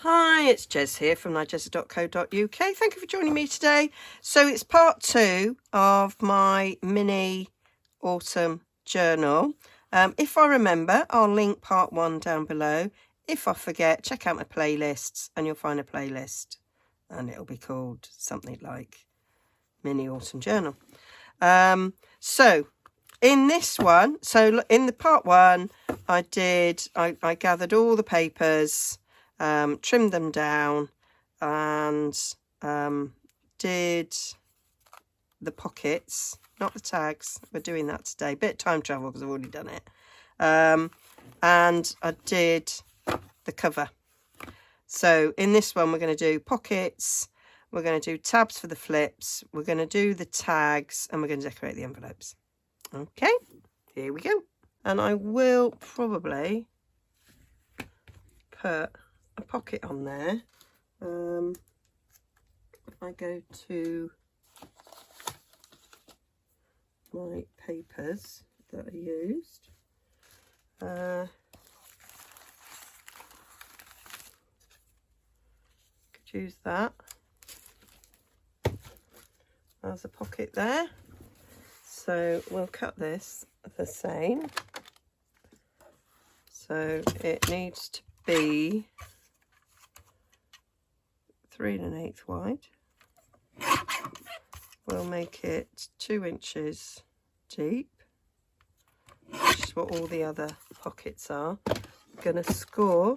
Hi, it's Jez here from Nigezza.co.uk. Thank you for joining me today. So it's part 2 of my mini autumn journal. If I remember, I'll link part 1 down below. If I forget, check out my playlists and you'll find a playlist and it'll be called something like mini autumn journal. So in this one, so in the part 1, I gathered all the papers, trimmed them down and did the pockets, not the tags. We're doing that today. Bit of time travel because I've already done it. And I did the cover. So in this one, we're going to do pockets. We're going to do tabs for the flips. We're going to do the tags and we're going to decorate the envelopes. Okay, here we go. And I will probably put a pocket on there. If I go to my papers that I used, could use that as a pocket there. So we'll cut this the same. So it needs to be 3 1/8 wide. We'll make it 2 inches deep, which is what all the other pockets are. I'm going to score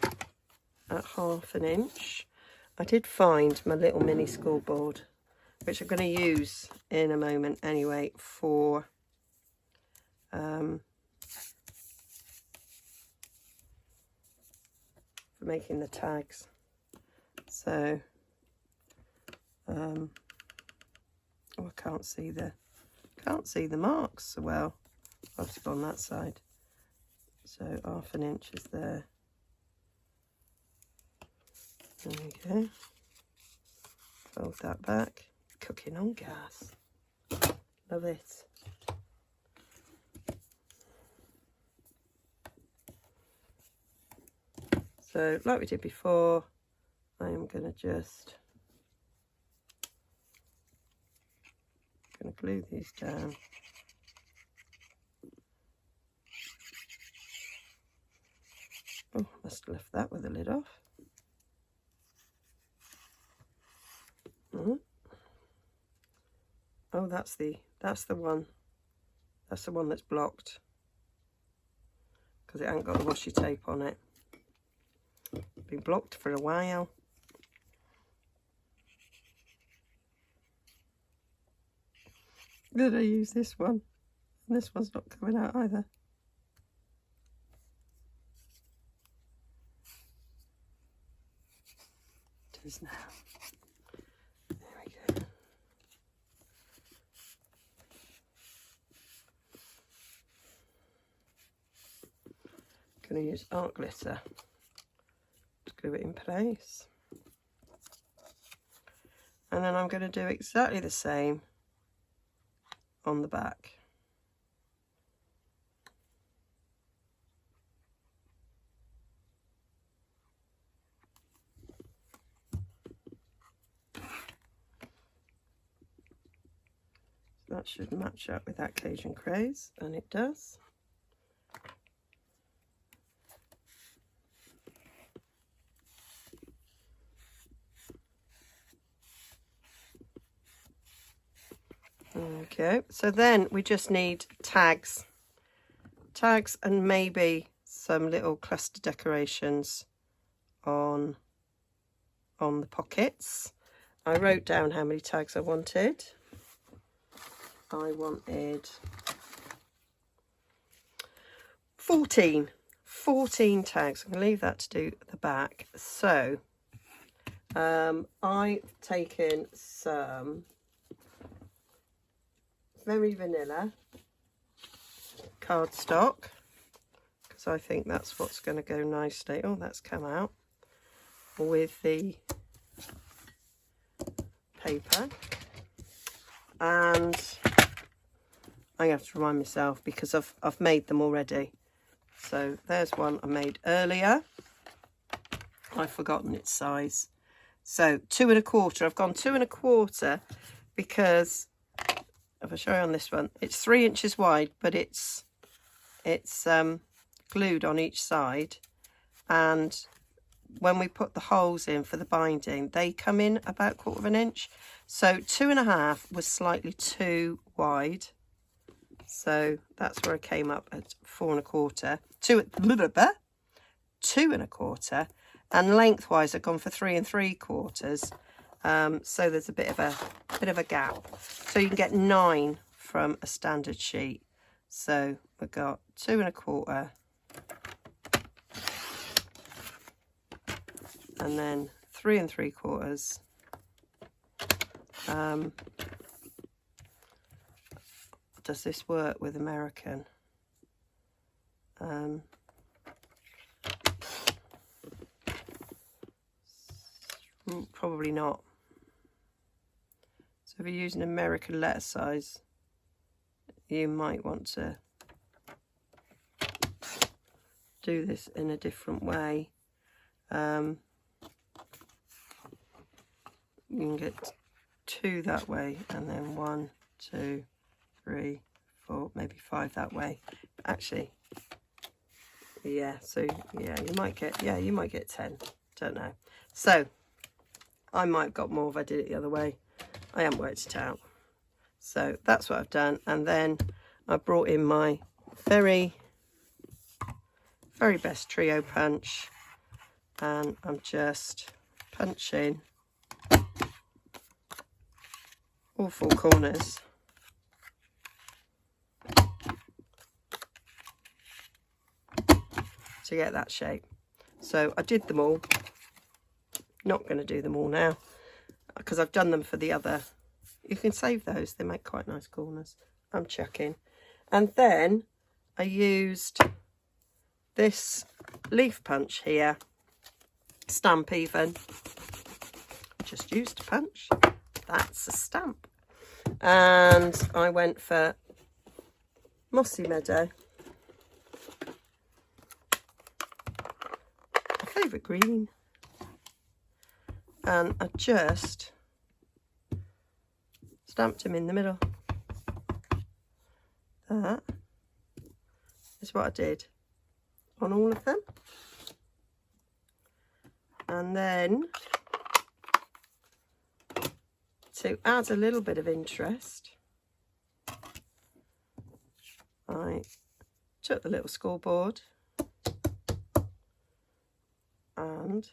at 1/2 inch. I did find my little mini scoreboard, which I'm going to use in a moment anyway for making the tags. So oh, I can't see the marks so well. I'll have to go on that side. So 1/2 inch is there. There we go. Fold that back. Cooking on gas. Love it. So like we did before, I am going to just glue these down. Oh, must have left that with the lid off. Oh, that's the one. That's the one that's blocked because it hasn't got the washi tape on it. Been blocked for a while. Did I use this one? And this one's not coming out either. It is now. There we go. Going to use art glitter to glue it in place. And then I'm going to do exactly the same on the back. So that should match up with that Cajun Craze, and it does. Okay, so then we just need tags and maybe some little cluster decorations on the pockets. I wrote down how many tags I wanted. I wanted 14 tags. I'm going to leave that to do the back. So I've taken some very vanilla cardstock because I think that's what's going to go nicely. Oh, that's come out with the paper. And I have to remind myself because I've made them already. So there's one I made earlier. I've forgotten its size. So 2 1/4. I've gone 2 1/4 because if I show you on this one, it's 3 inches wide, but it's glued on each side, and when we put the holes in for the binding, they come in about 1/4 inch. So 2 1/2 was slightly too wide, so that's where I came up at 4 1/4. 2 1/4, and lengthwise I've gone for 3 3/4. So there's a bit of a gap. So you can get 9 from a standard sheet. So we've got 2 1/4, and then 3 3/4. Does this work with American? Probably not. So if you're using American letter size, you might want to do this in a different way. You can get 2 that way, and then 1, 2, 3, 4, maybe 5 that way. Actually, yeah, so yeah, you might get 10. Don't know. So I might have got more if I did it the other way. I haven't worked it out. So that's what I've done. And then I brought in my very, very best trio punch, and I'm just punching all 4 corners. To get that shape. So I did them all. Not going to do them all now because I've done them for the other. You can save those, they make quite nice corners. I'm checking. And then I used this leaf punch here, stamp even. Just used a punch. That's a stamp. And I went for Mossy Meadow. My favourite green. And I just stamped him in the middle. That is what I did on all of them. And then, to add a little bit of interest, I took the little scoreboard and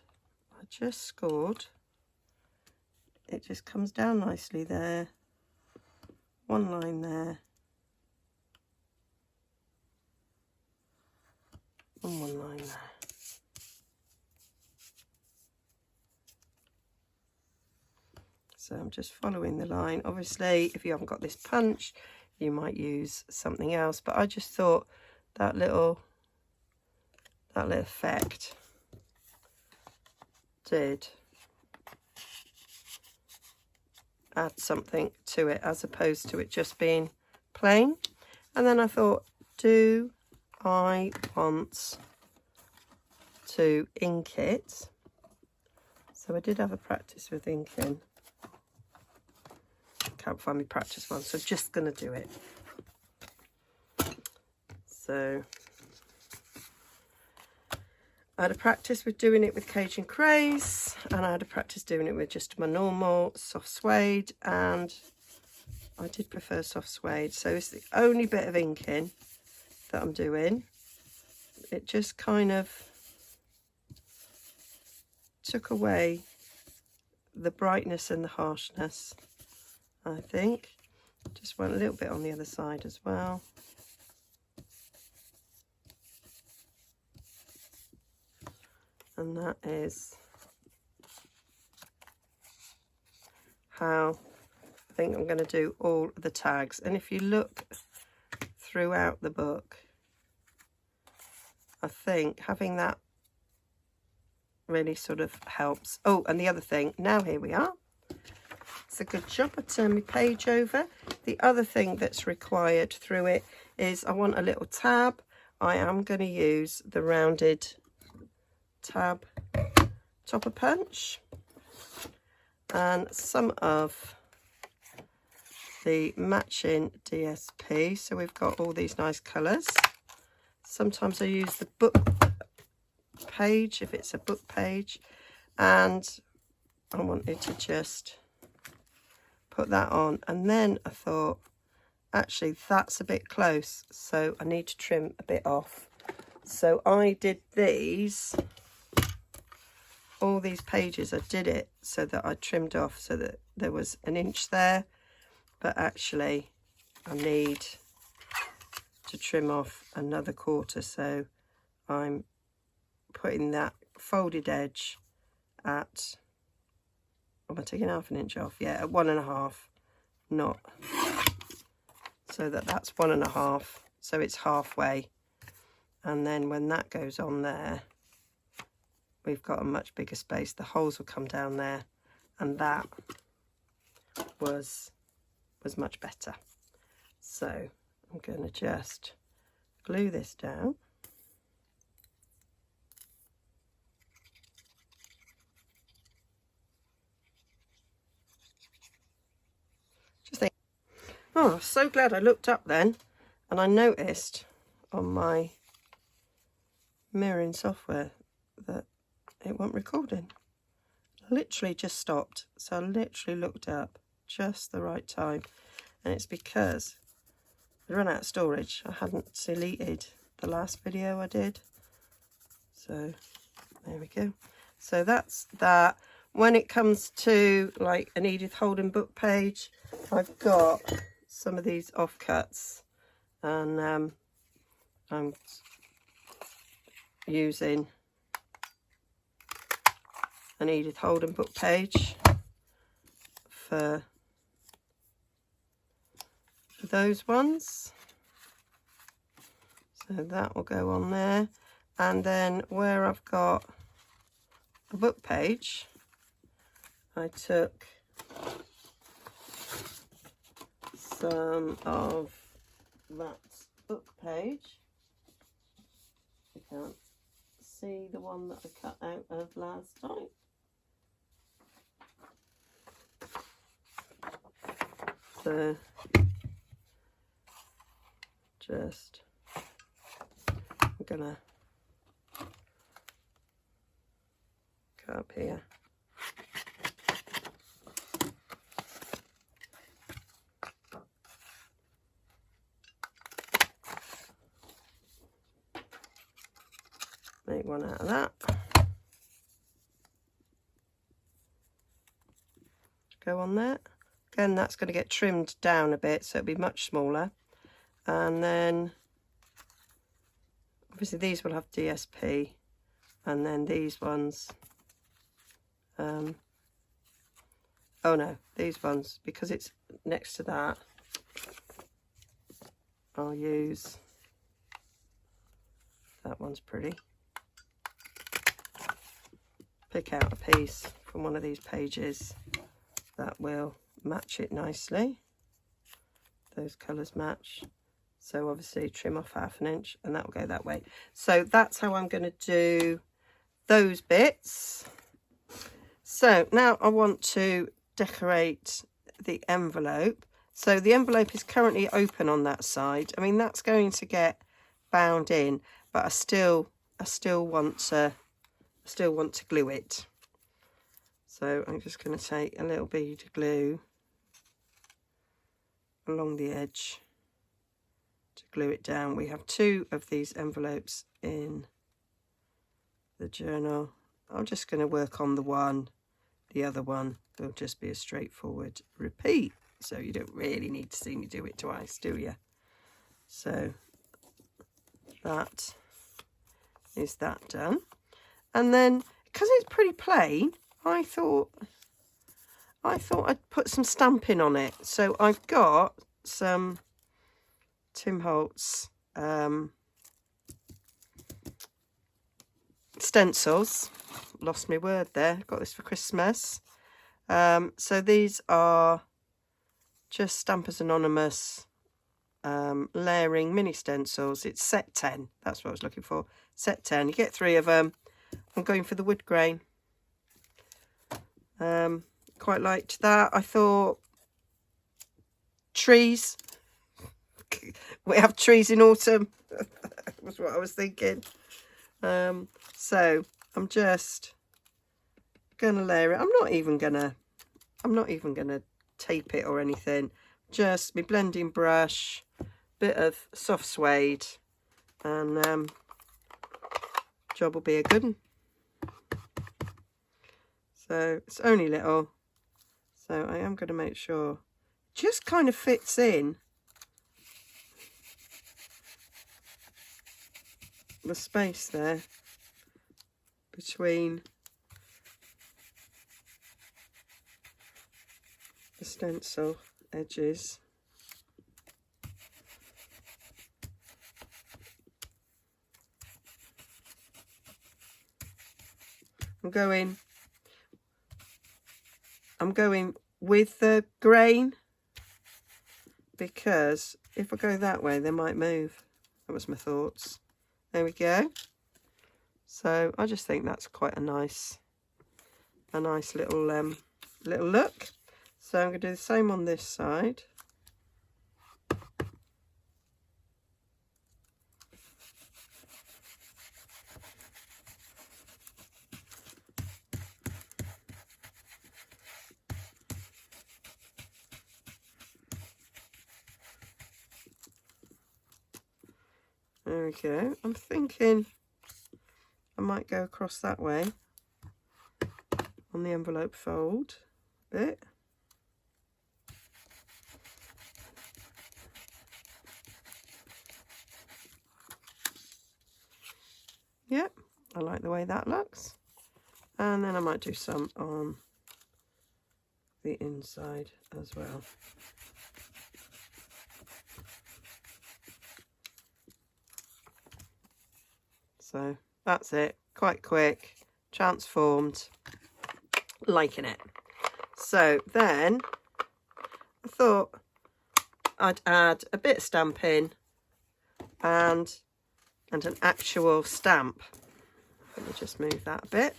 I just scored. It just comes down nicely there. One line there. And one line there. So I'm just following the line. Obviously, if you haven't got this punch, you might use something else. But I just thought that little effect did add something to it as opposed to it just being plain. And then I thought, do I want to ink it? So I did have a practice with inking. Can't find my practice one, so I'm just going to do it. So I had a practice with doing it with Cajun Craze, and I had a practice doing it with just my normal soft suede, and I did prefer soft suede. So it's the only bit of inking that I'm doing. It just kind of took away the brightness and the harshness, I think. Just went a little bit on the other side as well. And that is how I think I'm going to do all the tags. And if you look throughout the book, I think having that really sort of helps. Oh, and the other thing, now here we are. It's a good job. I turn my page over. The other thing that's required through it is I want a little tab. I am going to use the rounded tab topper punch, and some of the matching DSP. So we've got all these nice colours. Sometimes I use the book page if it's a book page, and I wanted to just put that on. And then I thought, actually that's a bit close, so I need to trim a bit off. So I did these, all these pages, I did it so that I trimmed off so that there was an inch there, but actually I need to trim off another quarter, so I'm putting that folded edge at, am I taking half an inch off? Yeah, at 1.5, not, so that's 1.5, so it's halfway. And then when that goes on there, we've got a much bigger space. The holes will come down there, and that was much better. So I'm going to just glue this down. Oh, so glad I looked up then, and I noticed on my mirroring software that it wasn't recording. Literally just stopped. So I literally looked up just the right time, and it's because I run out of storage. I hadn't deleted the last video I did. So there we go. So that's that. When it comes to like an Edith Holden book page, I've got some of these offcuts, and I'm using an Edith Holden book page for those ones. So that will go on there. And then where I've got a book page, I took some of that book page. I can't see the one that I cut out of last time. So just, I'm gonna cut up here. Make one out of that. Go on there. Again, that's going to get trimmed down a bit, so it'll be much smaller. And then, obviously, these will have DSP, and then these ones. Oh no, these ones, because it's next to that, I'll use, that one's pretty. Pick out a piece from one of these pages that will match it nicely. Those colours match. So obviously trim off 1/2 inch, and that will go that way. So that's how I'm going to do those bits. So now I want to decorate the envelope. So the envelope is currently open on that side. I mean, that's going to get bound in, but I still want to glue it. So I'm just going to take a little bead of glue along the edge to glue it down. We have 2 of these envelopes in the journal. I'm just going to work on the one. The other one will just be a straightforward repeat. So you don't really need to see me do it twice, do you? So that is that done. And then, because it's pretty plain, I thought I'd put some stamping on it. So I've got some Tim Holtz stencils. Lost my word there. Got this for Christmas. So these are just Stampers Anonymous layering mini stencils. It's set 10. That's what I was looking for. Set 10. You get 3 of them. I'm going for the wood grain. Quite liked that. I thought trees. We have trees in autumn. Was what I was thinking. So I'm just gonna layer it. I'm not even gonna tape it or anything. Just my blending brush, bit of soft suede, and job will be a good one. So it's only little, so I am going to make sure it just kind of fits in the space there between the stencil edges. I'm going with the grain, because if I go that way they might move. That was my thoughts. There we go. So I just think that's quite a nice little little look. So I'm going to do the same on this side. There we go. I'm thinking I might go across that way on the envelope fold bit. Yep, I like the way that looks. And then I might do some on the inside as well. So that's it, quite quick, transformed, liking it. So then I thought I'd add a bit of stamping and an actual stamp. Let me just move that a bit.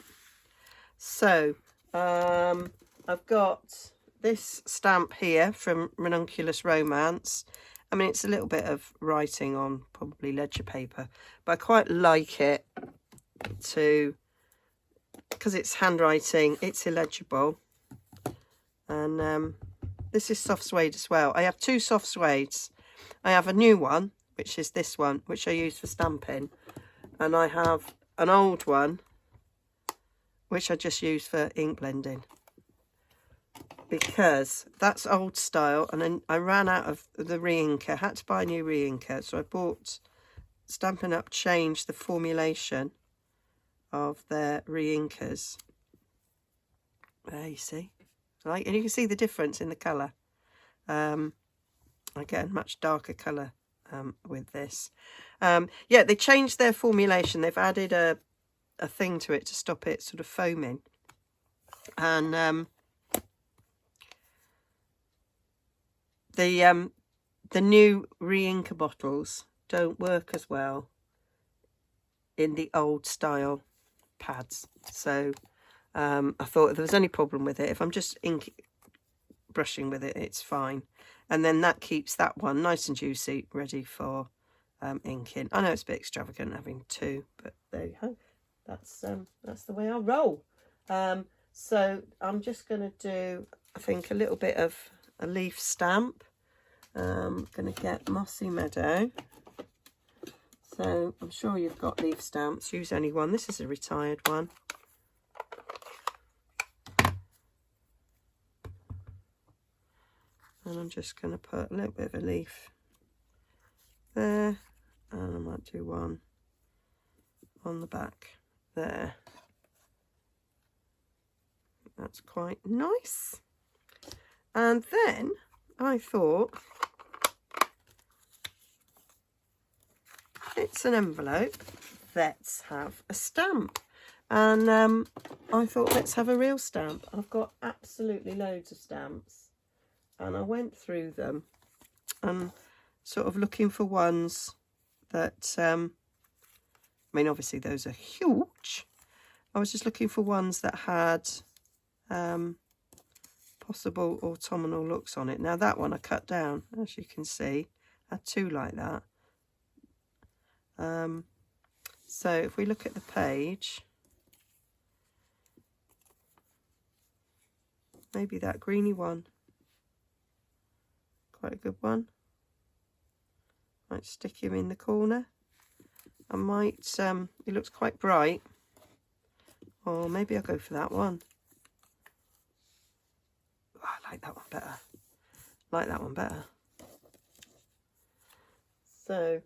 So I've got this stamp here from Ranunculus Romance. I mean, it's a little bit of writing on probably ledger paper, but I quite like it because it's handwriting, it's illegible. And this is soft suede as well. I have two soft suedes. I have a new one, which is this one, which I use for stamping. And I have an old one, which I just use for ink blending, because that's old style, and then I ran out of the re-inker, had to buy a new re-inker, so I bought Stampin' Up! Changed the formulation of their re-inkers. There you see, right, and you can see the difference in the colour. I get a much darker colour with this. Yeah, they changed their formulation. They've added a thing to it to stop it sort of foaming, and the new re-inker bottles don't work as well in the old style pads. So I thought if there was any problem with it, if I'm just brushing with it, it's fine. And then that keeps that one nice and juicy, ready for inking. I know it's a bit extravagant having two, but there you go. That's the way I roll. So I'm just going to do, I think, a little bit of a leaf stamp. I'm going to get Mossy Meadow. So I'm sure you've got leaf stamps. Use any one. This is a retired one. And I'm just going to put a little bit of a leaf there. And I might do one on the back there. That's quite nice. And then I thought, it's an envelope, let's have a stamp. And I thought, let's have a real stamp. I've got absolutely loads of stamps, and I went through them and sort of looking for ones that, I mean, obviously those are huge. I was just looking for ones that had possible autumnal looks on it. Now that one I cut down, as you can see. I had two like that. So if we look at the page, maybe that greeny one, quite a good one. Might stick him in the corner. I might, it looks quite bright, or maybe I'll go for that one. Oh, I like that one better. Like that one better. So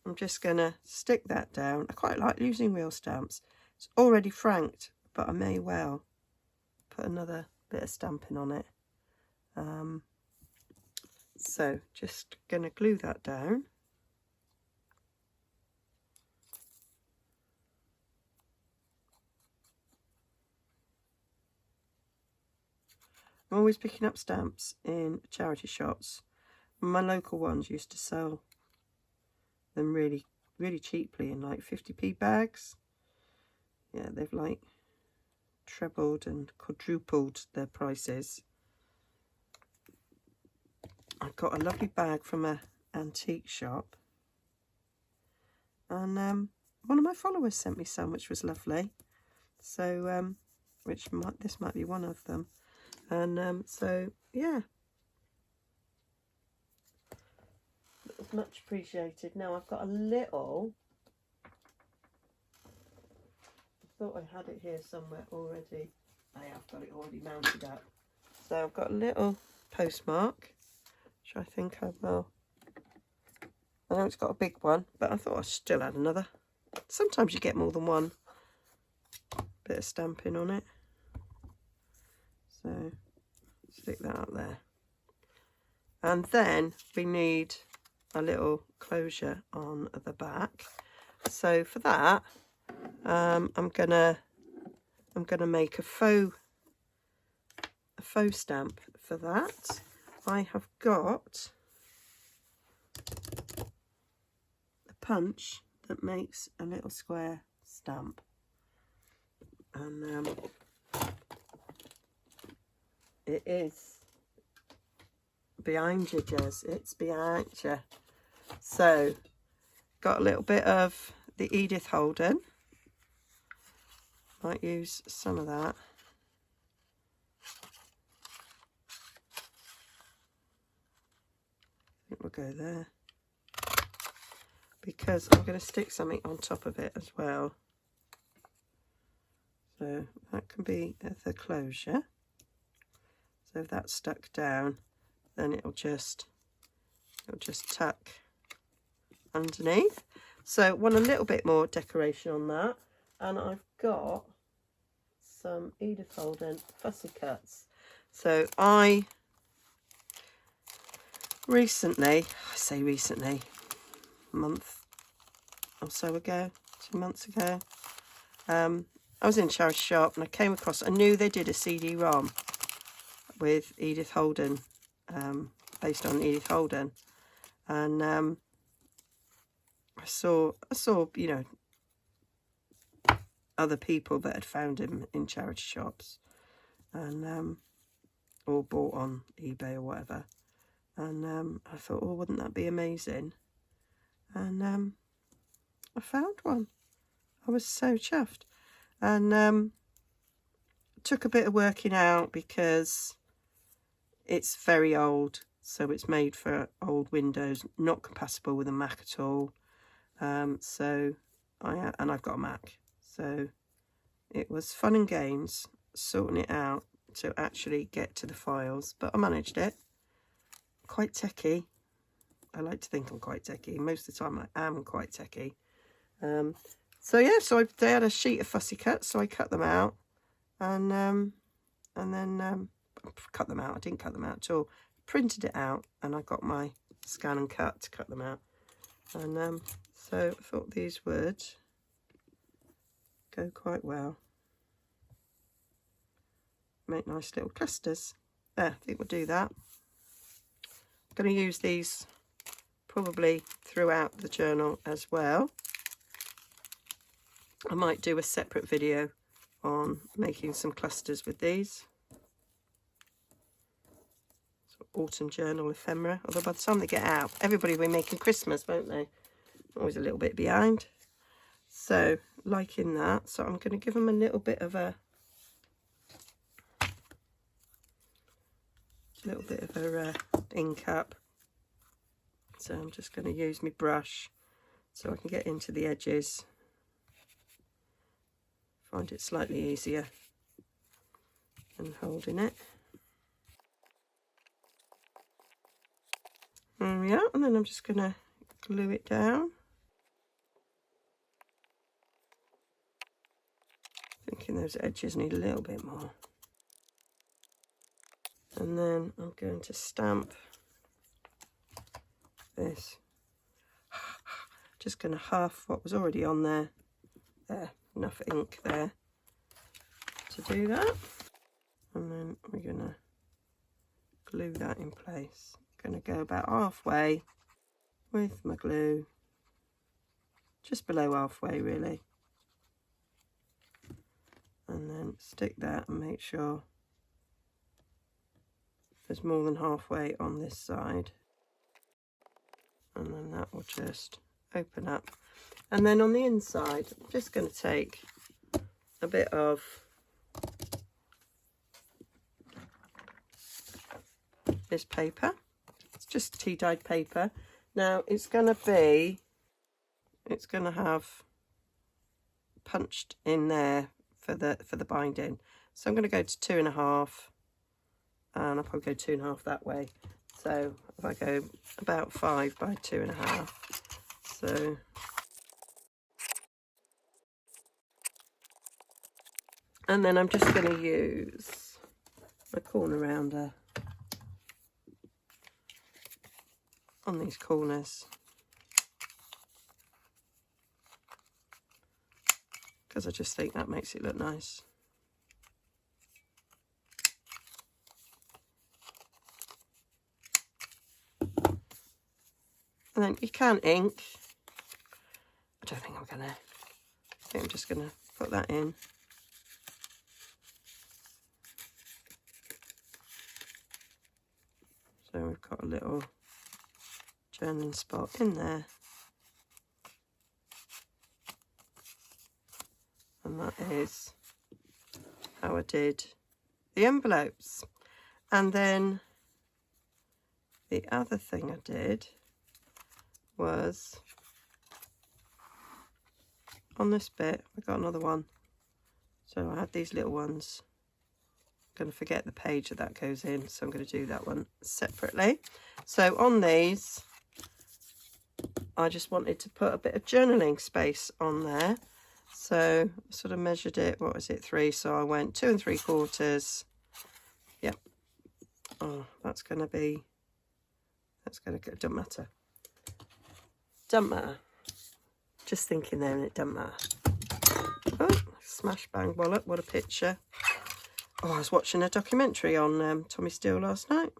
I'm just going to stick that down. I quite like using real stamps. It's already franked, but I may well put another bit of stamping on it. So just going to glue that down. I'm always picking up stamps in charity shops. My local ones used to sell them really, really cheaply in like 50p bags. Yeah, they've like trebled and quadrupled their prices. I got a lovely bag from an antique shop, and one of my followers sent me some, which was lovely. So this might be one of them. And so yeah, it was much appreciated. Now I've got a little, I thought I had it here somewhere already. I have got it already mounted up. So I've got a little postmark, which I think I will. I know it's got a big one, but I thought I still had another. Sometimes you get more than one bit of stamping on it. So stick that up there. And then we need a little closure on the back. So for that, I'm gonna make a faux stamp for that. I have got a punch that makes a little square stamp, and it is behind you, Jez. It's behind you. So got a little bit of the Edith Holden. Might use some of that. I think we'll go there, because I'm going to stick something on top of it as well. So that can be the closure. So if that's stuck down, then it'll just tuck underneath. So want a little bit more decoration on that, and I've got some Edith Holden fussy cuts. So I recently, a month or so ago, 2 months ago, I was in a charity shop and I came across, I knew they did a CD-ROM with Edith Holden, based on Edith Holden, and I saw, you know, other people that had found him in charity shops, and or bought on eBay or whatever, and I thought, oh, wouldn't that be amazing? And I found one. I was so chuffed, and took a bit of working out because it's very old, so it's made for old Windows, not compatible with a Mac at all. So I've got a Mac, so it was fun and games sorting it out to actually get to the files, but I managed it. Quite techie. I like to think I'm quite techie. Most of the time I am quite techie. So yeah, so they had a sheet of fussy cuts, so I cut them out, and then cut them out. I didn't cut them out at all. Printed it out, and I got my scan and cut to cut them out. And so I thought these would go quite well. Make nice little clusters. There, I think we'll do that. I'm going to use these probably throughout the journal as well. I might do a separate video on making some clusters with these. So autumn journal ephemera, although by the time they get out, everybody will be making Christmas, won't they? Always a little bit behind. So liking that, so I'm going to give them a little bit of a ink up. So I'm just going to use my brush so I can get into the edges. Find it slightly easier than holding it. There we are, and then I'm just going to glue it down. Thinking those edges need a little bit more. And then I'm going to stamp this. Just going to half what was already on there. There, enough ink there to do that. And then we're going to glue that in place. Going to go about halfway with my glue. Just below halfway really. And then stick that and make sure there's more than halfway on this side. And then that will just open up. And then on the inside, I'm just going to take a bit of this paper. It's just tea dyed paper. Now it's going to have punched in there for the binding. So I'm going to go to 2.5, and I'll probably go 2.5 that way. So if I go about 5 by 2.5, so and then I'm just going to use my corner rounder on these corners because I just think that makes it look nice. And then you can ink. I don't think I'm gonna. I think I'm just gonna put that in. So we've got a little journaling spot in there. And that is how I did the envelopes. And then the other thing I did was on this bit, I got another one. So I had these little ones. I'm going to forget the page that goes in, so I'm going to do that one separately. So on these, I just wanted to put a bit of journaling space on there. So I sort of measured it, what was it, 3? So I went 2 3/4. Yep. Oh, that's going to go, don't matter. Don't matter. Just thinking there and it doesn't matter. Oh, smash bang wallop, what a picture. Oh, I was watching a documentary on Tommy Steele last night.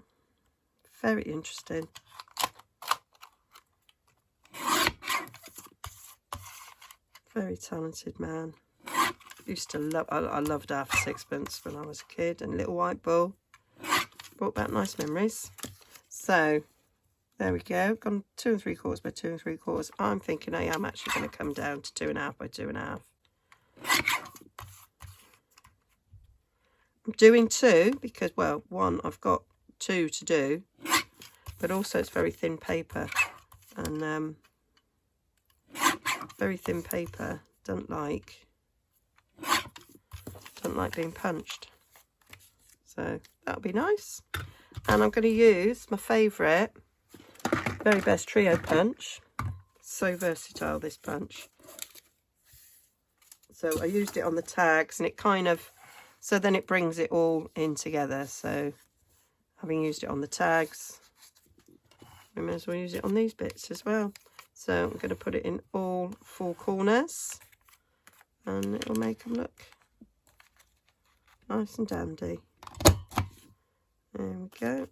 Very interesting. Very talented man. Used to love, I loved Half a Sixpence when I was a kid, and Little White Bull. Brought back nice memories. So there we go. Gone 2 3/4 by 2 3/4. I'm thinking I am actually going to come down to 2.5 by 2.5. I'm doing 2 because, well, 1, I've got 2 to do, but also it's very thin paper, and very thin paper don't like being punched. So that'll be nice. And I'm going to use my favourite Very Best Trio punch. So versatile, this punch. So I used it on the tags, and it kind of, so then it brings it all in together. So having used it on the tags, we may as well use it on these bits as well. So I'm going to put it in all 4 corners, and it will make them look nice and dandy. There we go.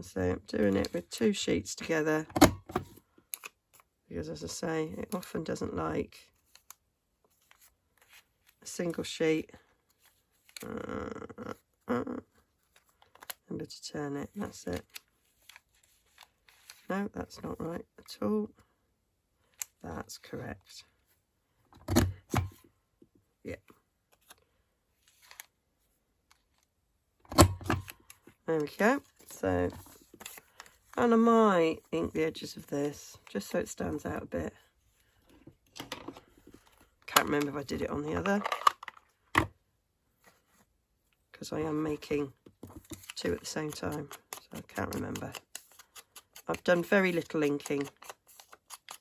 So I'm doing it with 2 sheets together because, as I say, it often doesn't like a single sheet. Remember to turn it, that's it. No, that's not right at all. That's correct. Yeah. There we go. So, and I might ink the edges of this just so it stands out a bit. Can't remember if I did it on the other, because I am making two at the same time, so I can't remember. I've done very little inking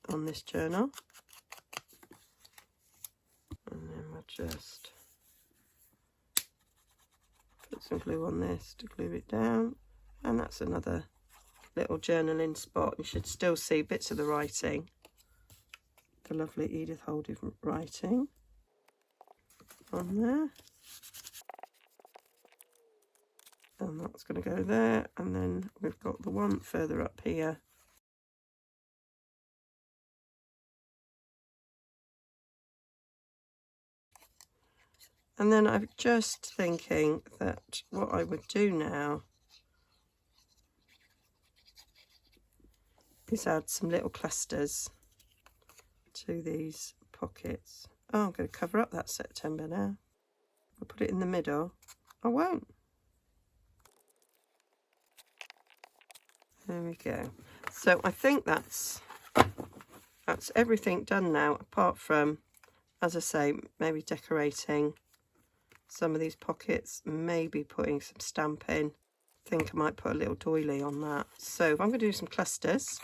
on this journal, and then we'll just put some glue on this to glue it down, and that's another little journaling spot. You should still see bits of the writing, the lovely Edith Holden writing on there, and that's going to go there, and then we've got the one further up here. And then I'm just thinking that what I would do now is add some little clusters to these pockets. Oh, I'm going to cover up that September now. I'll put it in the middle. I won't. There we go. So I think that's everything done now, apart from, as I say, maybe decorating some of these pockets, maybe putting some stamping. I think I might put a little doily on that. So if I'm going to do some clusters,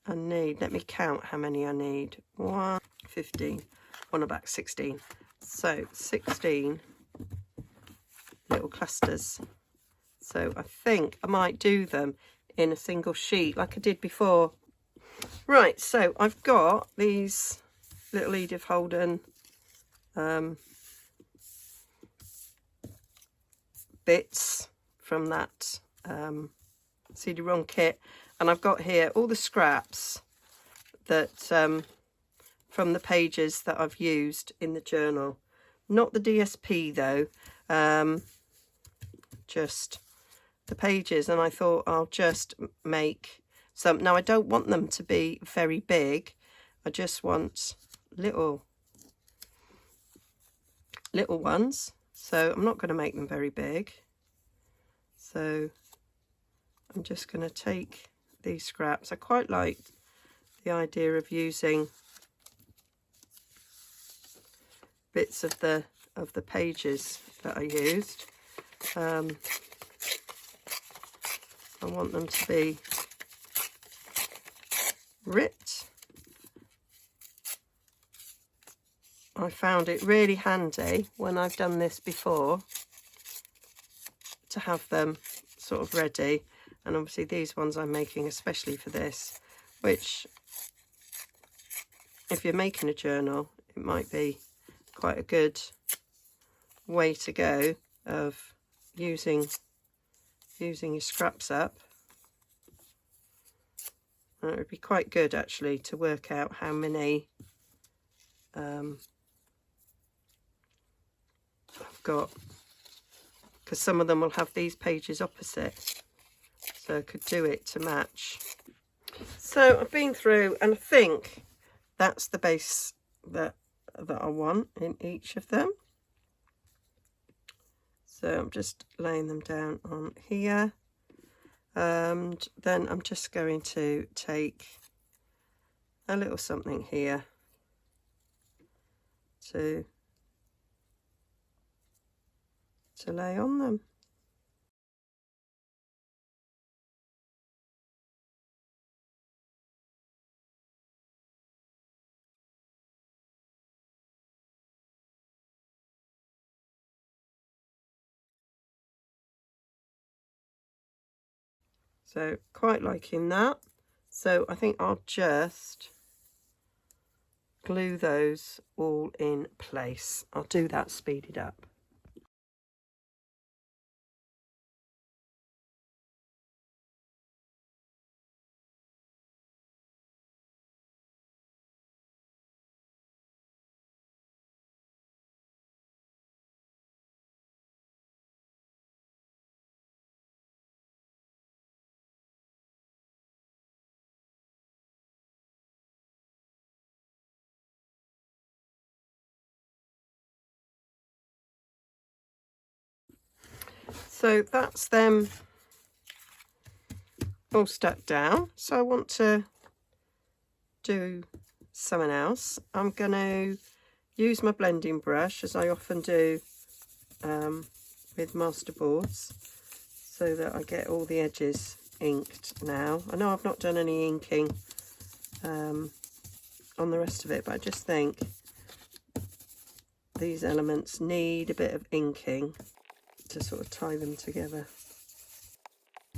I need, let me count how many I need. 1, 15, on the back 16. So 16 little clusters. So I think I might do them in a single sheet like I did before. Right, so I've got these little Edith Holden bits from that CD-ROM kit, and I've got here all the scraps that from the pages that I've used in the journal. Not the DSP though, just the pages, and I thought I'll just make some. Now I don't want them to be very big, I just want little ones, so I'm not going to make them very big. So I'm just going to take these scraps. I quite like the idea of using bits of the pages that I used. I want them to be ripped. I found it really handy when I've done this before to have them sort of ready, and obviously these ones I'm making especially for this, which if you're making a journal it might be quite a good way to go of using your scraps up. And it would be quite good actually to work out how many I've got, because some of them will have these pages opposite, so I could do it to match. So I've been through, and I think that's the base that I want in each of them. So I'm just laying them down on here, and then I'm just going to take a little something here to lay on them. So quite liking that. So I think I'll just glue those all in place. I'll do that speeded up. So that's them all stuck down. So I want to do something else. I'm going to use my blending brush, as I often do with masterboards, so that I get all the edges inked now. I know I've not done any inking on the rest of it, but I just think these elements need a bit of inking to sort of tie them together.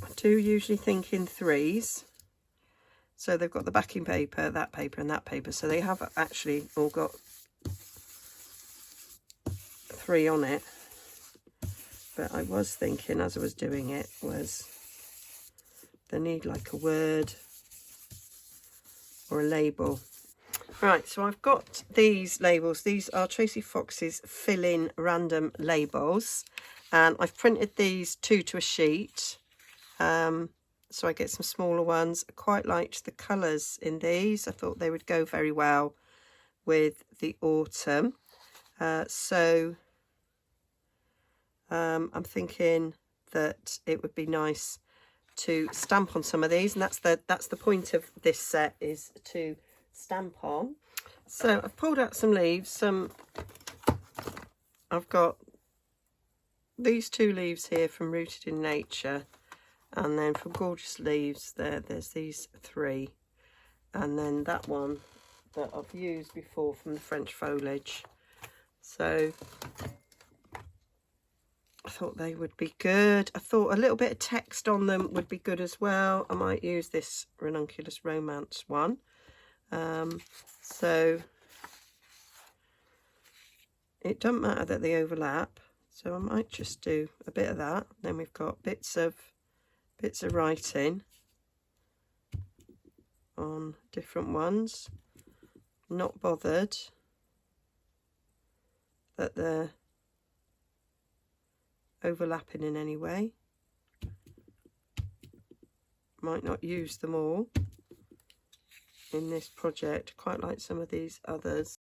I do usually think in threes. So they've got the backing paper, and that paper. So they have actually all got 3 on it. But I was thinking as I was doing it was they need like a word or a label. Right, so I've got these labels. These are Tracy Fox's fill-in random labels. And I've printed these 2 to a sheet. So I get some smaller ones. I quite liked the colours in these. I thought they would go very well with the autumn. I'm thinking that it would be nice to stamp on some of these, and that's the point of this set, is to stamp on. So I've pulled out some leaves. I've got these 2 leaves here from Rooted in Nature, and then from Gorgeous Leaves there's these 3, and then that one that I've used before from the French Foliage. So I thought they would be good. I thought a little bit of text on them would be good as well. I might use this Ranunculus Romance one. So it doesn't matter that they overlap, so I might just do a bit of that. Then we've got bits of writing on different ones. Not bothered that they're overlapping in any way. Might not use them all in this project. Quite like some of these others.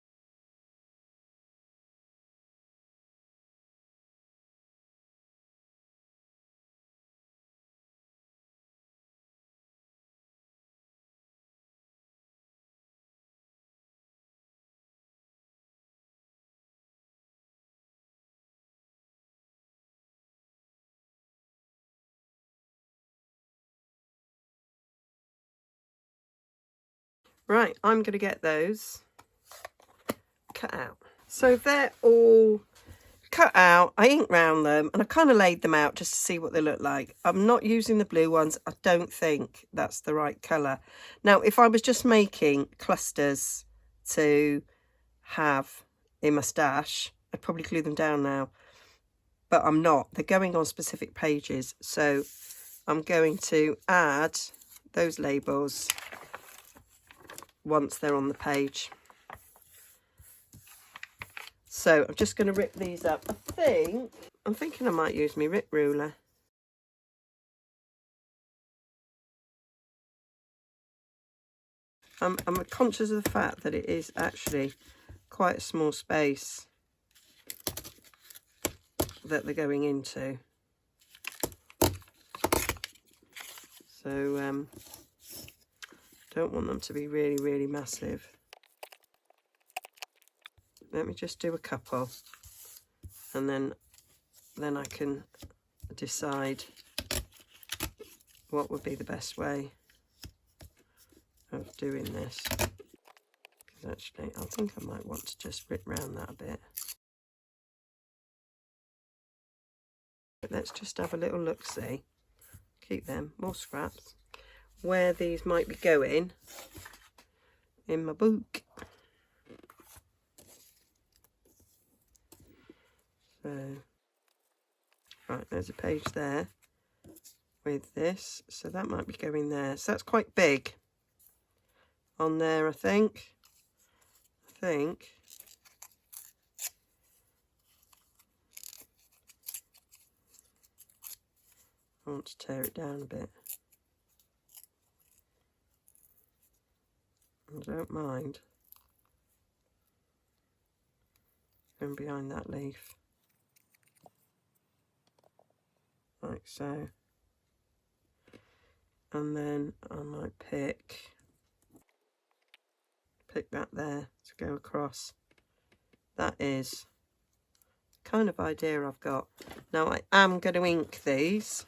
Right, I'm going to get those cut out. So they're all cut out. I inked round them and I kind of laid them out just to see what they look like. I'm not using the blue ones. I don't think that's the right colour. Now, if I was just making clusters to have in my stash, I'd probably glue them down now. But I'm not. They're going on specific pages. So I'm going to add those labels once they're on the page. So I'm just going to rip these up. I'm thinking I might use my rip ruler. I'm conscious of the fact that it is actually quite a small space that they're going into. So don't want them to be really, really massive. Let me just do a couple, and then I can decide what would be the best way of doing this. Because actually, I think I might want to just rip round that a bit. But let's just have a little look-see. Keep them, more scraps, where these might be going in my book. So, right, there's a page there with this, so that might be going there. So that's quite big on there, I think. I want to tear it down a bit. I don't mind going behind that leaf. like so. And then I might pick that there to go across. That is the kind of idea I've got. Now I am going to ink these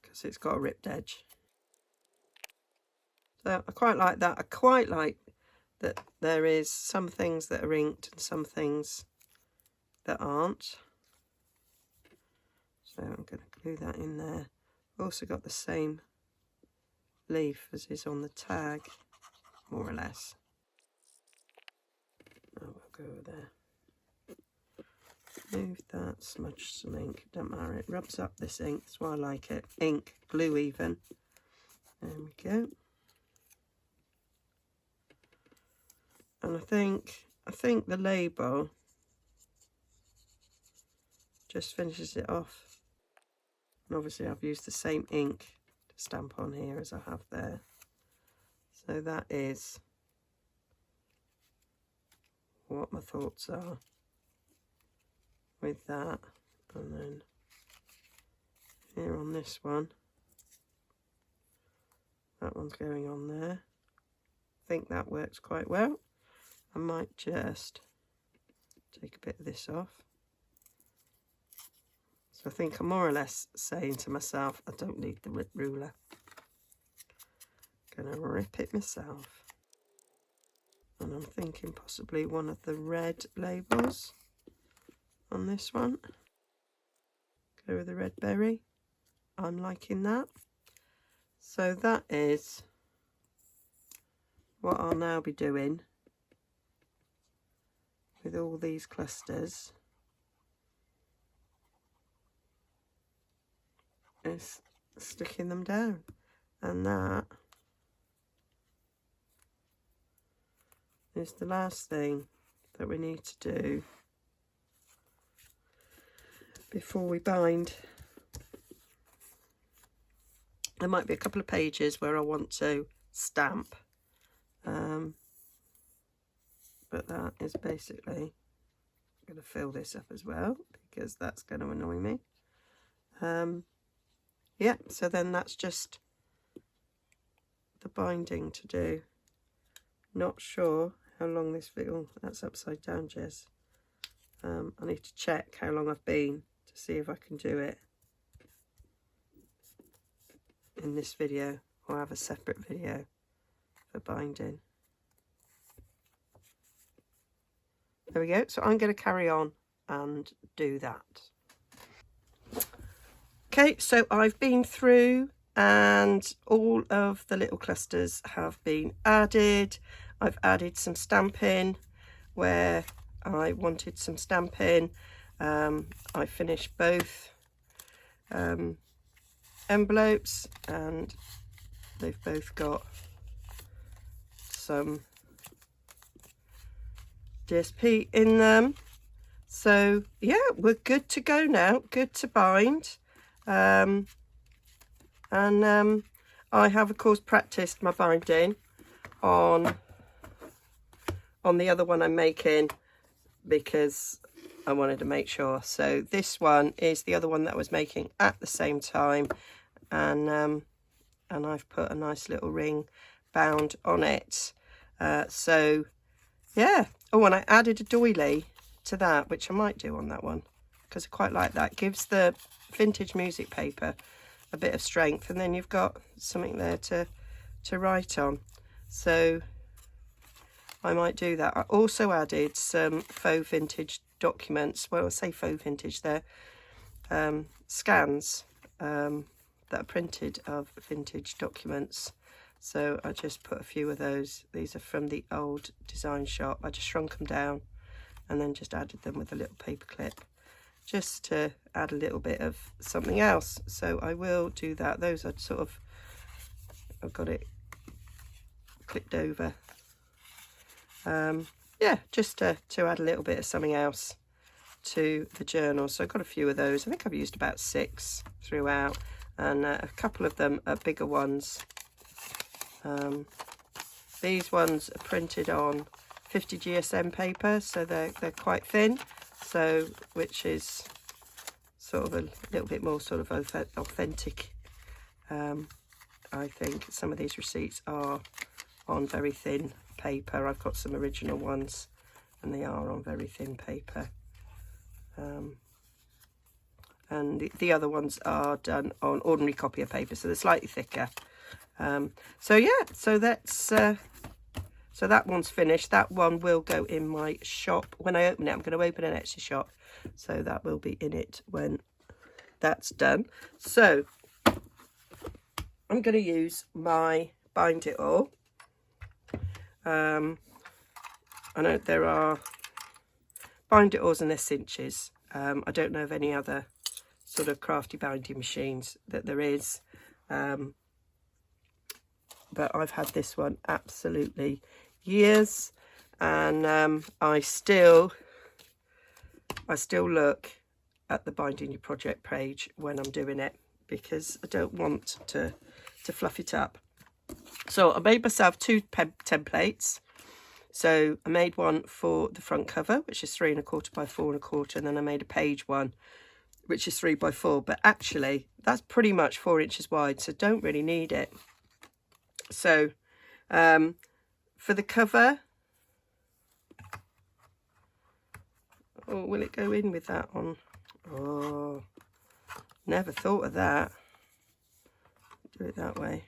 because it's got a ripped edge. So I quite like that. I quite like that there is some things that are inked and some things that aren't. So I'm going to glue that in there. Also got the same leaf as is on the tag, more or less. Oh, we'll go there. Move that, smudge some ink, don't matter, it rubs up this ink, that's why I like it. Ink, glue even. There we go. And I think the label just finishes it off. And obviously I've used the same ink to stamp on here as I have there. So that is what my thoughts are with that. And then here on this one, that one's going on there. I think that works quite well. I might just take a bit of this off. So I think I'm more or less saying to myself, I don't need the rip ruler. I'm going to rip it myself. And I'm thinking possibly one of the red labels on this one. Go with the red berry. I'm liking that. So that is what I'll now be doing with all these clusters, is sticking them down. And that is the last thing that we need to do before we bind. There might be a couple of pages where I want to stamp, but that is basically going to fill this up as well because that's going to annoy me. Yeah, so then that's just the binding to do. Not sure how long this video, that's upside down, Jez. I need to check how long I've been to see if I can do it in this video or have a separate video for binding. There we go. So I'm going to carry on and do that. Okay, so I've been through and all of the little clusters have been added. I've added some stamping where I wanted some stamping. I finished both envelopes and they've both got some DSP in them. So yeah, we're good to go now, good to bind. I have of course practiced my binding on the other one I'm making because I wanted to make sure. So this one is the other one that I was making at the same time, and I've put a nice little ring bound on it. So yeah. Oh, and I added a doily to that, which I might do on that one because I quite like that. Gives the vintage music paper a bit of strength, and then you've got something there to write on. So I might do that. I also added some faux vintage documents. Well, I say faux vintage, they're scans that are printed of vintage documents. So I just put a few of those. These are from the old design shop. I just shrunk them down and then just added them with a little paper clip just to add a little bit of something else. So I will do that. Those are sort of, I've got it clicked over. Yeah, just to add a little bit of something else to the journal. So I've got a few of those. I think I've used about 6 throughout, and a couple of them are bigger ones. These ones are printed on 50 GSM paper, so they're quite thin, so which is sort of a little bit more sort of authentic. I think some of these receipts are on very thin paper. I've got some original ones and they are on very thin paper. And the other ones are done on ordinary copier paper, so they're slightly thicker. So yeah, so that's so that one's finished. That one will go in my shop when I open it. I'm going to open an Etsy shop, so that will be in it when that's done. So I'm going to use my Bind It All. I know there are Bind It Alls and their cinches. I don't know of any other sort of crafty binding machines that there is, but I've had this one absolutely years, and I still look at the Binding Your Project page when I'm doing it, because I don't want to fluff it up. So I made myself 2 templates. So I made one for the front cover, which is 3 1/4 by 4 1/4, and then I made a page one, which is 3 by 4. But actually, that's pretty much 4 inches wide, so don't really need it. So for the cover, oh, will it go in with that on? Oh, never thought of that. Do it that way.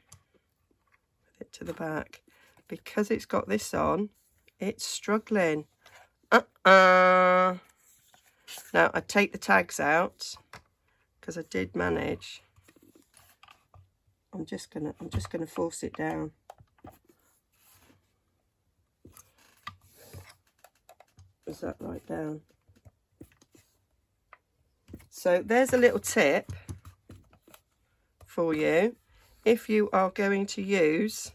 With it to the back. Because it's got this on, it's struggling. Now I take the tags out because I did manage. I'm just gonna force it down. Is that right down? So there's a little tip for you. If you are going to use,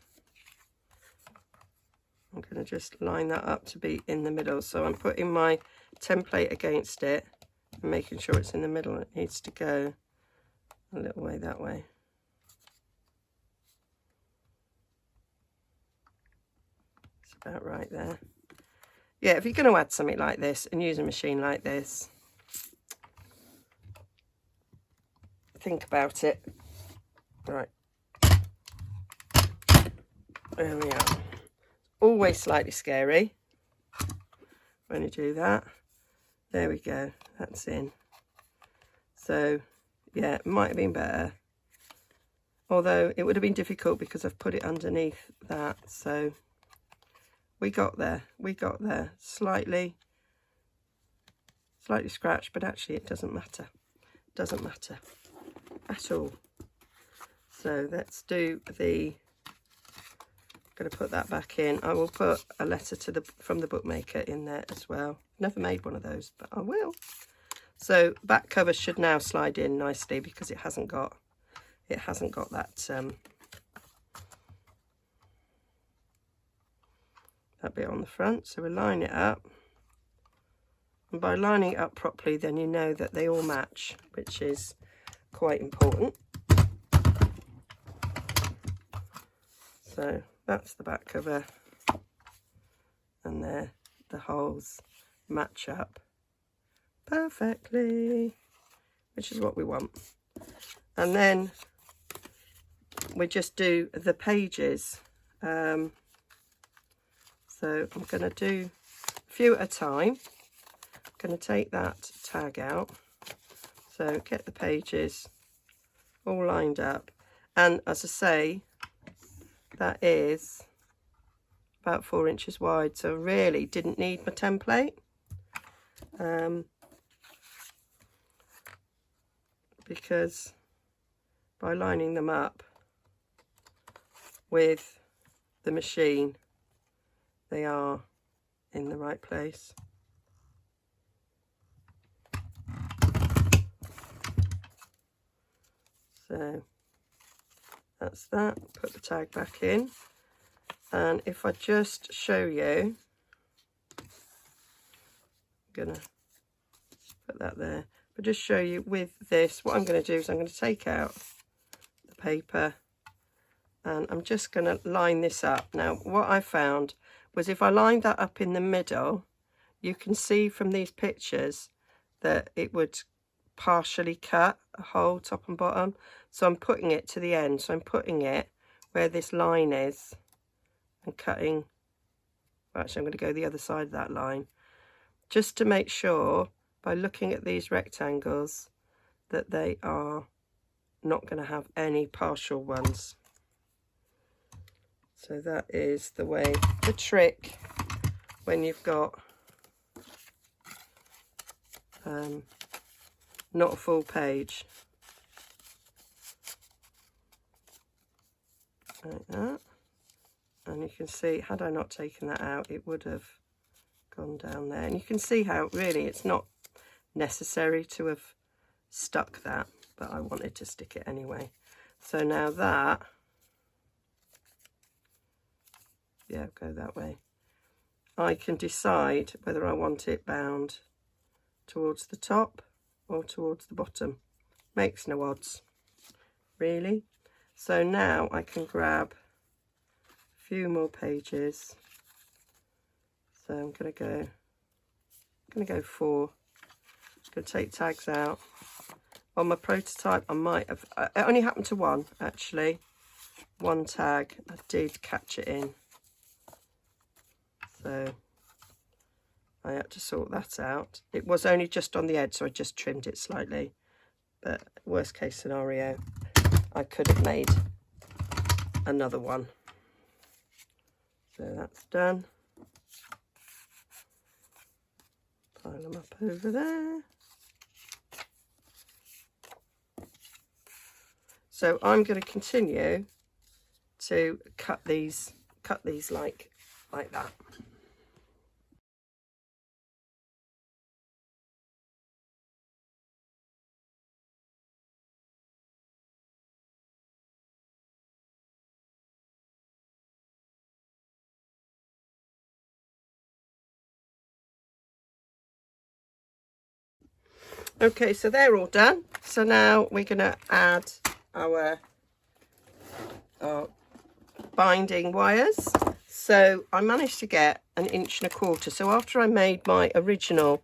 I'm going to just line that up to be in the middle. So I'm putting my template against it and making sure it's in the middle. It needs to go a little way that way. It's about right there. Yeah, if you're going to add something like this and use a machine like this, think about it. Right. There we are. Always slightly scary when you do that. There we go, that's in. So yeah, it might have been better, although it would have been difficult because I've put it underneath that. So we got there, slightly scratched, but actually it doesn't matter at all. So let's do the, going to put that back in. I will put a letter to from the bookmaker in there as well. Never made one of those, but I will. So back cover should now slide in nicely because it hasn't got that that bit on the front. So we'll line it up, and by lining it up properly, then you know that they all match, which is quite important. So that's the back cover, and there the holes match up perfectly, which is what we want. And then we just do the pages. So I'm going to do a few at a time. I'm going to take that tag out, so get the pages all lined up, and as I say, that is about 4 inches wide, so really didn't need my template, because by lining them up with the machine, they are in the right place. So that's that. Put the tag back in, and if I just show you, I'm gonna put that there, but just show you with this, what I'm going to do is I'm going to take out the paper, and I'm just going to line this up. Now what I found was if I lined that up in the middle, you can see from these pictures that it would partially cut a hole top and bottom, so I'm putting it to the end. So I'm putting it where this line is and cutting. Actually, I'm going to go the other side of that line, just to make sure by looking at these rectangles that they are not going to have any partial ones. So that is the way, the trick when you've got not a full page. Like that. And you can see, had I not taken that out, it would have gone down there. And you can see how really it's not necessary to have stuck that, but I wanted to stick it anyway. So now that, yeah, go that way. I can decide whether I want it bound towards the top or towards the bottom. Makes no odds, really. So now I can grab a few more pages. So I'm going to go 4. I'm going to take tags out. On my prototype, I might have, it only happened to one actually. One tag, I did catch it in. So I had to sort that out. It was only just on the edge, so I just trimmed it slightly. But worst case scenario, I could have made another one. So that's done. Pile them up over there. So I'm going to continue to cut these like that. Okay, so they're all done. So now we're going to add our binding wires. So I managed to get 1.25 inches. So after I made my original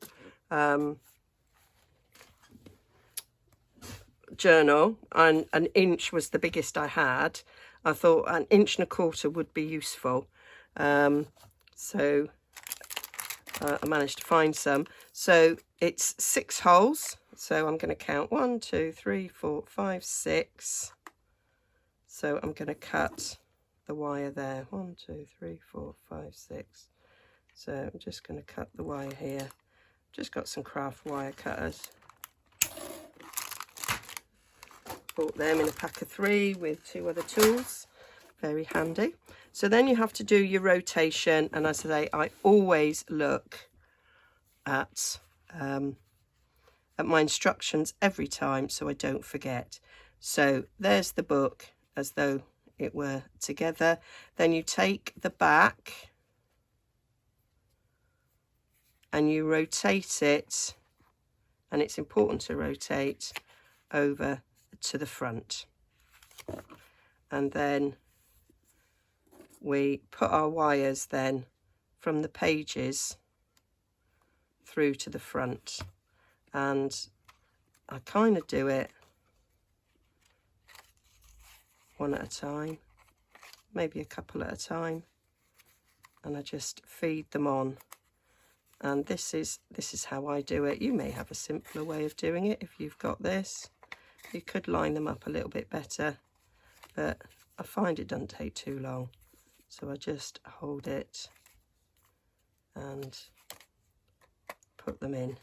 journal, and 1 inch was the biggest I had, I thought 1.25 inches would be useful. So I managed to find some. So it's 6 holes. So I'm going to count 1, 2, 3, 4, 5, 6. So I'm going to cut the wire there. 1, 2, 3, 4, 5, 6. So I'm just going to cut the wire here. Just got some craft wire cutters. Bought them in a pack of 3 with 2 other tools. Very handy. So then you have to do your rotation, and as I say, I always look at my instructions every time so I don't forget. So there's the book as though it were together. Then you take the back and you rotate it, and it's important to rotate over to the front, and then we put our wires then from the pages through to the front, and I kind of do it one at a time, maybe a couple at a time, and I just feed them on. And this is how I do it. You may have a simpler way of doing it if you've got this. You could line them up a little bit better, but I find it doesn't take too long. So I just hold it and put them in.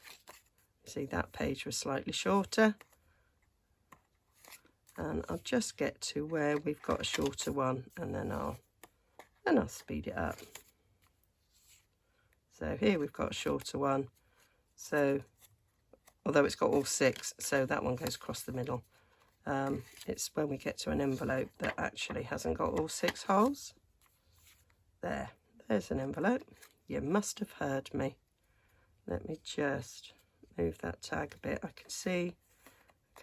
See, that page was slightly shorter, and I'll just get to where we've got a shorter one, and then I'll speed it up. So here we've got a shorter one. So although it's got all 6, so that one goes across the middle. It's when we get to an envelope that actually hasn't got all 6 holes. There's an envelope. You must have heard me. Let me just move that tag a bit. I can see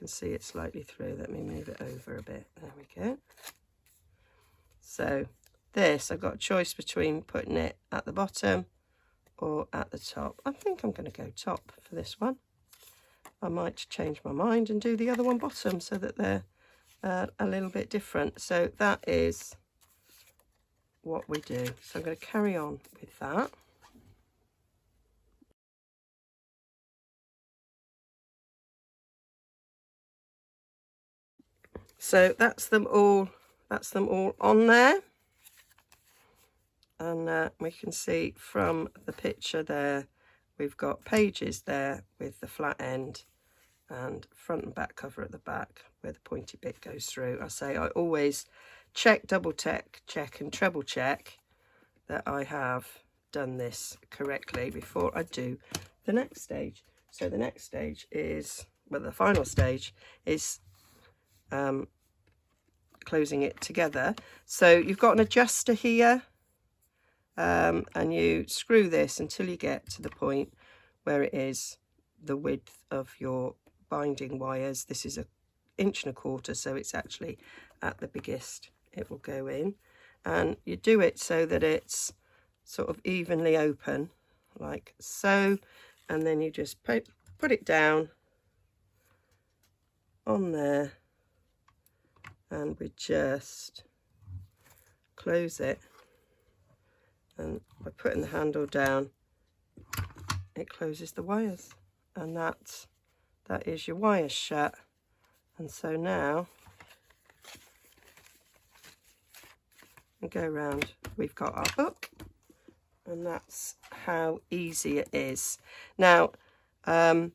it slightly through. Let me move it over a bit. There we go. So this, I've got a choice between putting it at the bottom or at the top. I think I'm going to go top for this one. I might change my mind and do the other one bottom so that they're a little bit different. So that is what we do. So I'm going to carry on with that. So that's them all on there, and we can see from the picture there we've got pages there with the flat end and front and back cover at the back where the pointy bit goes through. I say I always check, double check and treble check that I have done this correctly before I do the next stage. So the next stage is, well, the final stage is closing it together. So you've got an adjuster here, and you screw this until you get to the point where it is the width of your binding wires. This is 1.25 inches, so it's actually at the biggest it will go in, and you do it so that it's sort of evenly open like so, and then you just put it down on there, and we just close it, and by putting the handle down it closes the wires, and that is your wires shut. And so now we go around, we've got our hook, and that's how easy it is. Now I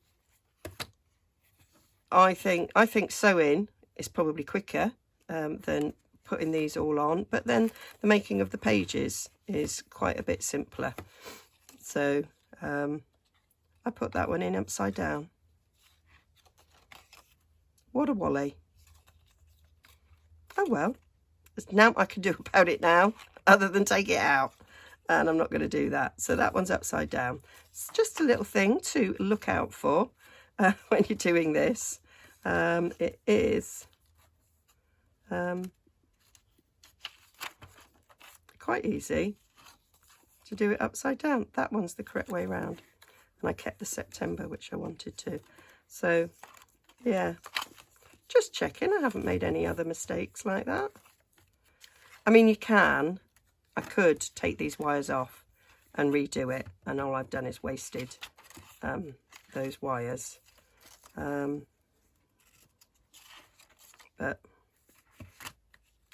think sewing is probably quicker than putting these all on, but then the making of the pages is quite a bit simpler. So I put that one in upside down. What a wally. Oh well, there's now I can do about it now other than take it out, and I'm not going to do that. So that one's upside down. It's just a little thing to look out for when you're doing this. It is quite easy to do it upside down. That one's the correct way around, and I kept the September, which I wanted to. So yeah, just checking I haven't made any other mistakes like that. I mean, I could take these wires off and redo it, and all I've done is wasted those wires, but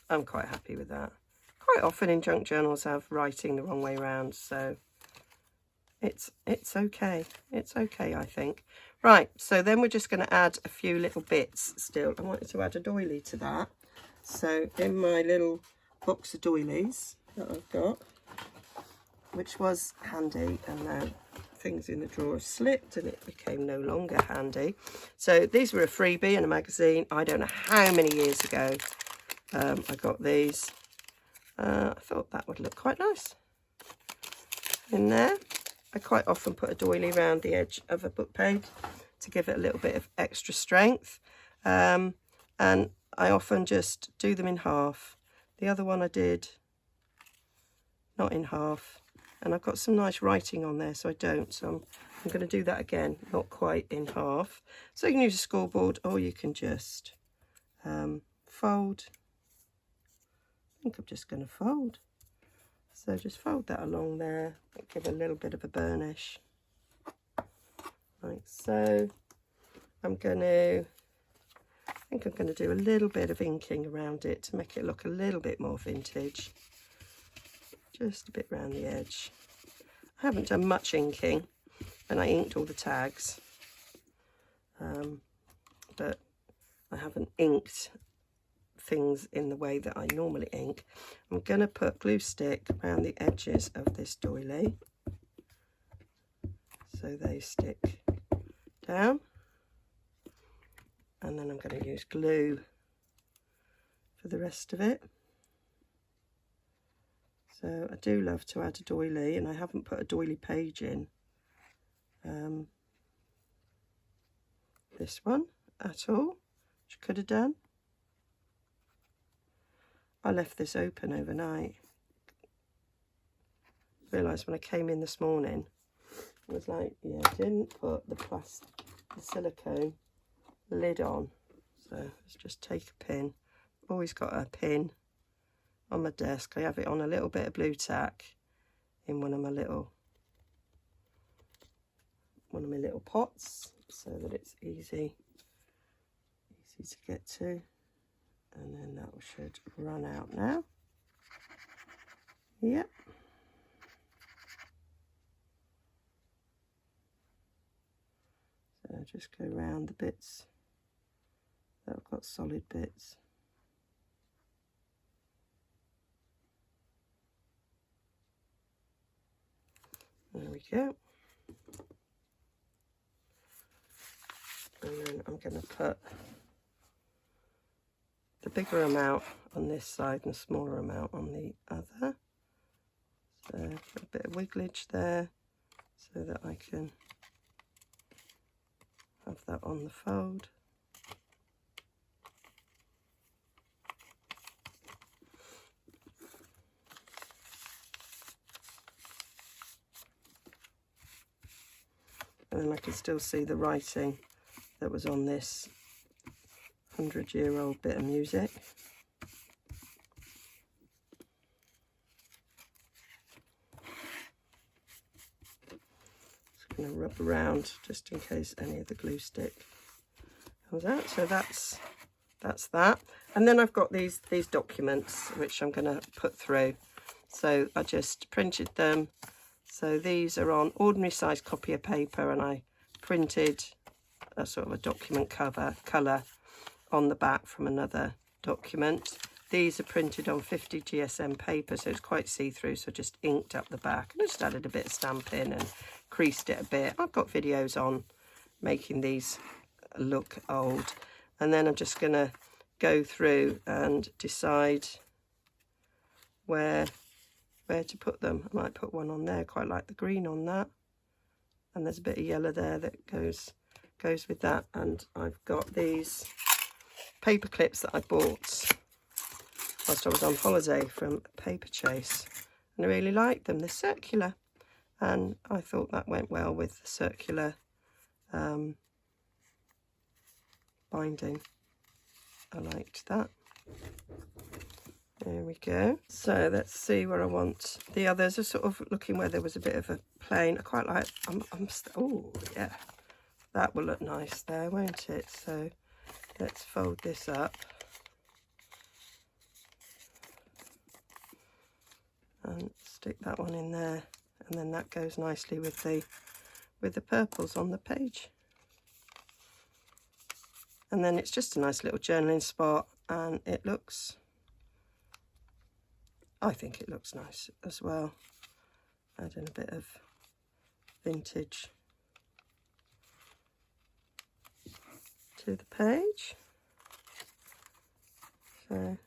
I'm quite happy with that. Quite often in junk journals have writing the wrong way around, so it's okay. It's okay, I think. Right, so then we're just going to add a few little bits still. I wanted to add a doily to that. So in my little box of doilies that I've got, which was handy, and now things in the drawer slipped and it became no longer handy. So these were a freebie in a magazine. I don't know how many years ago I got these. I thought that would look quite nice in there. I quite often put a doily around the edge of a book page to give it a little bit of extra strength, and I often just do them in half. The other one I did not in half, and I've got some nice writing on there, so I don't. So I'm going to do that again, not quite in half. So you can use a scoreboard, or you can just fold. I think I'm just going to fold. So just fold that along there, give a little bit of a burnish, like so. I think I'm going to do a little bit of inking around it to make it look a little bit more vintage. Just a bit around the edge. I haven't done much inking, and I inked all the tags, but I haven't inked things in the way that I normally ink. I'm going to put glue stick around the edges of this doily so they stick down, and then I'm going to use glue for the rest of it. So I do love to add a doily, and I haven't put a doily page in this one at all, which I could have done. I left this open overnight. Realised when I came in this morning, I was like, yeah, I didn't put the plastic the silicone lid on. So let's just take a pin. Always got a pin on my desk. I have it on a little bit of blue tack in one of my little pots, so that it's easy to get to. And then that should run out now. Yep. So just go around the bits that have got solid bits. There we go. And then I'm going to put the bigger amount on this side and the smaller amount on the other. So a bit of wigglage there so that I can have that on the fold. And then I can still see the writing that was on this 100-year-old bit of music. Just going to rub around just in case any of the glue stick comes out. So that's that. And then I've got these documents which I'm going to put through. So I just printed them. So these are on ordinary size copy of paper, and I printed a sort of a document colour on the back from another document. These are printed on 50 GSM paper, so it's quite see-through, so I just inked up the back and I just added a bit of stamping and creased it a bit. I've got videos on making these look old. And then I'm just going to go through and decide where to put them. I might put one on there, quite like the green on that. And there's a bit of yellow there that goes with that. And I've got these paper clips that I bought whilst I was on holiday from Paper Chase, and I really liked them. They're circular, and I thought that went well with the circular binding. I liked that. There we go. So let's see where I want the others. Are sort of looking where there was a bit of a plain. I quite like. Oh yeah, that will look nice there, won't it? So let's fold this up and stick that one in there, and then that goes nicely with the purples on the page. And then it's just a nice little journaling spot, and it looks, I think it looks nice as well. Adding a bit of vintage to the page. So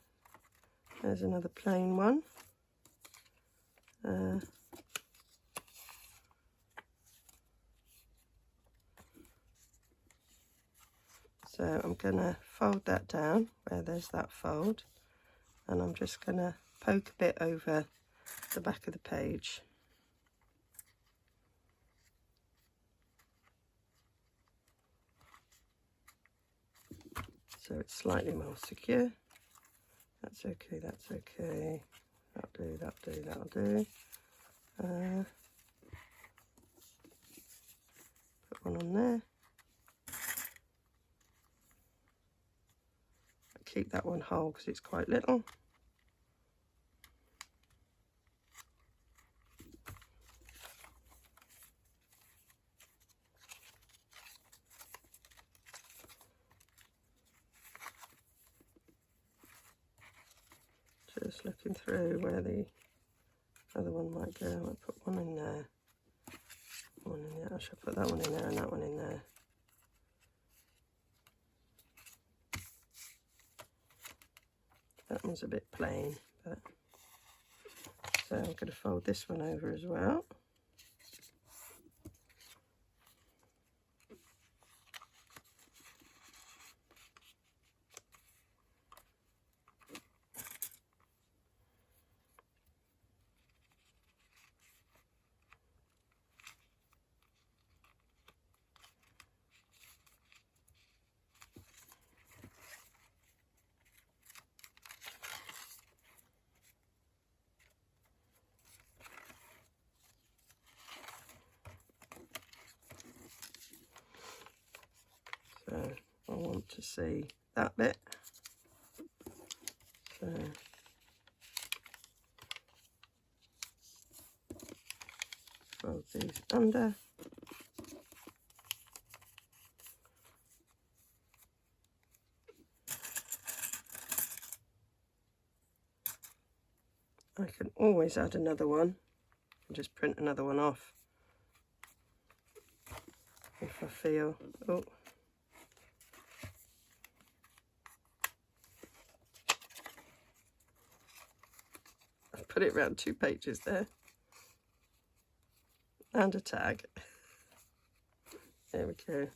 there's another plain one. So I'm going to fold that down where there's that fold, and I'm just going to poke a bit over the back of the page. So it's slightly more secure. That's okay, that's okay. That'll do. Put one on there. Keep that one whole because it's quite little. Just looking through where the other one might go. I'll put one in there. One in there. I should put that one in there and that one in there. That one's a bit plain, but so I'm going to fold this one over as well. I want to see that bit. So fold these under. I can always add another one and just print another one off if I feel, oh, I've put it around 2 pages there, and a tag. There we go.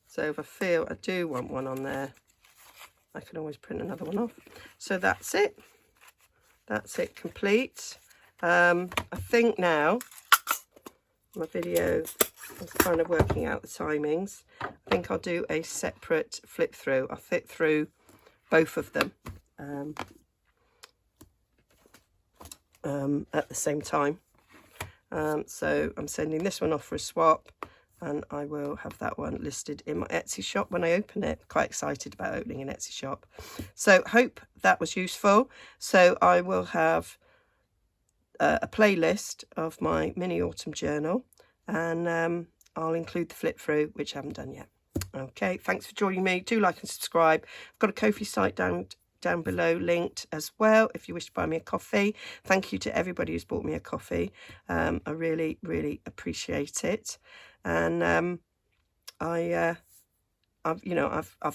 So if I feel I do want one on there, I can always print another one off. So that's it. That's it complete. I think now my video is kind of working out the timings. I think I'll do a separate flip through. I'll flip through both of them at the same time. So I'm sending this one off for a swap, and I will have that one listed in my Etsy shop when I open it. Quite excited about opening an Etsy shop. So hope that was useful. So I will have a playlist of my mini autumn journal, and I'll include the flip through, which I haven't done yet. Okay, thanks for joining me. Do like and subscribe. I've got a Ko-fi site down below linked as well if you wish to buy me a coffee. Thank you to everybody who's bought me a coffee. I really appreciate it. And I've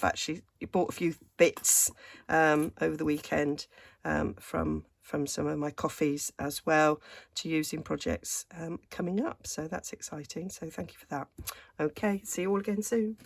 actually bought a few bits over the weekend from some of my coffees as well to use in projects coming up. So that's exciting. So thank you for that. Okay, see you all again soon.